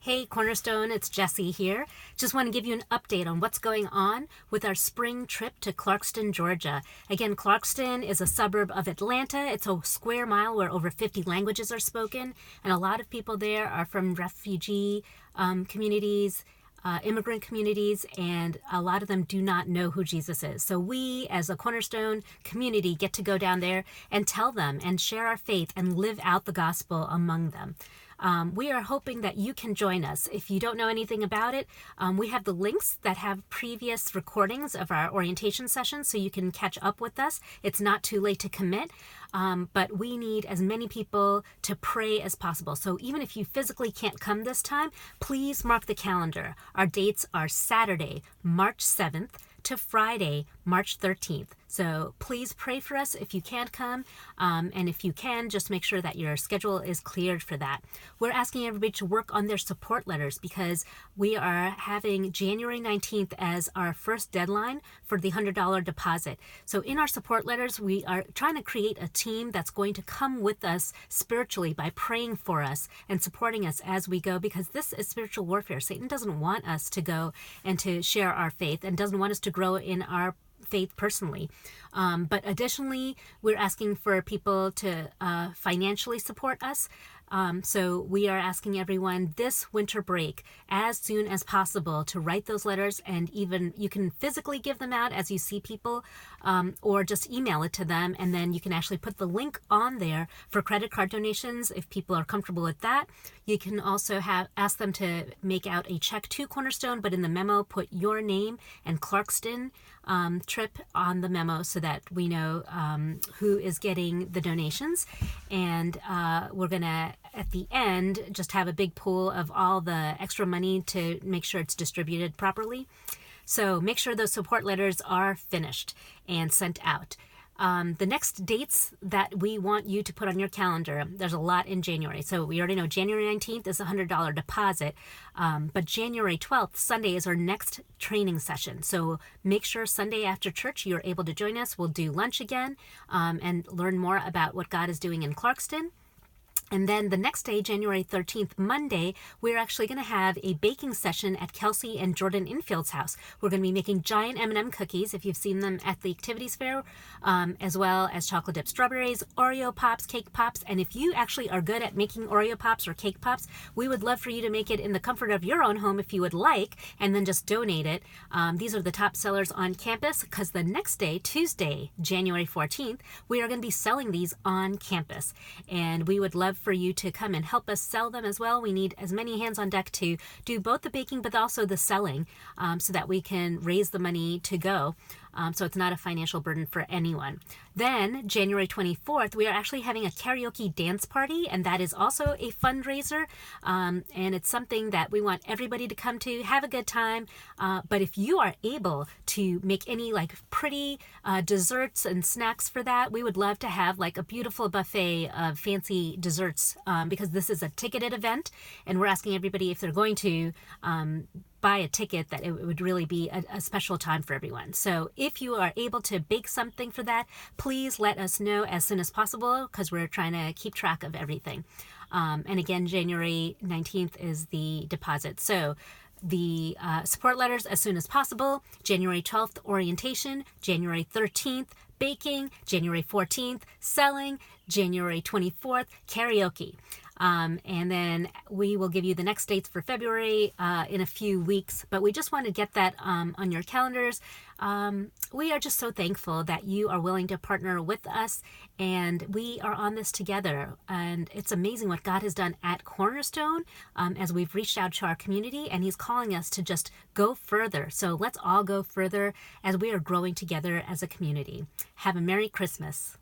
Hey Cornerstone, it's Jessie here. Just want to give you an update on what's going on with our spring trip to Clarkston, Georgia. Again, Clarkston is a suburb of Atlanta. It's a square mile where over 50 languages are spoken, and a lot of people there are from refugee communities, immigrant communities, and a lot of them do not know who Jesus is. So we, as a Cornerstone community, get to go down there and tell them and share our faith and live out the gospel among them. We are hoping that you can join us. If you don't know anything about it, we have the links that have previous recordings of our orientation sessions so you can catch up with us. It's not too late to commit, but we need as many people to pray as possible. So even if you physically can't come this time, please mark the calendar. Our dates are Saturday, March 7th to Friday, March 13th. So please pray for us if you can't come. And if you can, just make sure that your schedule is cleared for that. We're asking everybody to work on their support letters because we are having January 19th as our first deadline for the $100 deposit. So in our support letters, we are trying to create a team that's going to come with us spiritually by praying for us and supporting us as we go, because this is spiritual warfare. Satan doesn't want us to go and to share our faith and doesn't want us to grow in our faith personally. But additionally, we're asking for people to financially support us. So we are asking everyone this winter break as soon as possible to write those letters, and even you can physically give them out as you see people, or just email it to them, and then you can actually put the link on there for credit card donations if people are comfortable with that. You can also ask them to make out a check to Cornerstone, but in the memo put your name and Clarkston trip on the memo so that we know who is getting the donations. And we're gonna at the end just have a big pool of all the extra money to make sure it's distributed properly. So make sure those support letters are finished and sent out. The next dates that we want you to put on your calendar, there's a lot in January. So we already know January 19th is a $100 deposit, but January 12th, Sunday, is our next training session. So make sure Sunday after church you're able to join us. We'll do lunch again and learn more about what God is doing in Clarkston. And then the next day, January 13th, Monday, we're actually going to have a baking session at Kelsey and Jordan Infield's house. We're going to be making giant M&M cookies, if you've seen them at the activities fair, as well as chocolate dipped strawberries, Oreo pops, cake pops. And if you actually are good at making Oreo pops or cake pops, we would love for you to make it in the comfort of your own home if you would like, and then just donate it. These are the top sellers on campus, because the next day, Tuesday, January 14th, we are going to be selling these on campus. And we would love for you to come and help us sell them as well. We need as many hands on deck to do both the baking but also the selling, so that we can raise the money to go. So it's not a financial burden for anyone. Then January 24th, we are actually having a karaoke dance party, and that is also a fundraiser. And it's something that we want everybody to come to, have a good time. But if you are able to make any pretty desserts and snacks for that, we would love to have a beautiful buffet of fancy desserts, because this is a ticketed event, and we're asking everybody if they're going to buy a ticket, that it would really be a special time for everyone. So if you are able to bake something for that, please let us know as soon as possible, because we're trying to keep track of everything. And again, January 19th is the deposit. So the support letters as soon as possible. January 12th, orientation. January 13th, baking. January 14th, selling. January 24th, karaoke. And then we will give you the next dates for February in a few weeks, but we just want to get that on your calendars. We are just so thankful that you are willing to partner with us, and we are on this together. And it's amazing what God has done at Cornerstone as we've reached out to our community, and He's calling us to just go further. So let's all go further as we are growing together as a community. Have a Merry Christmas.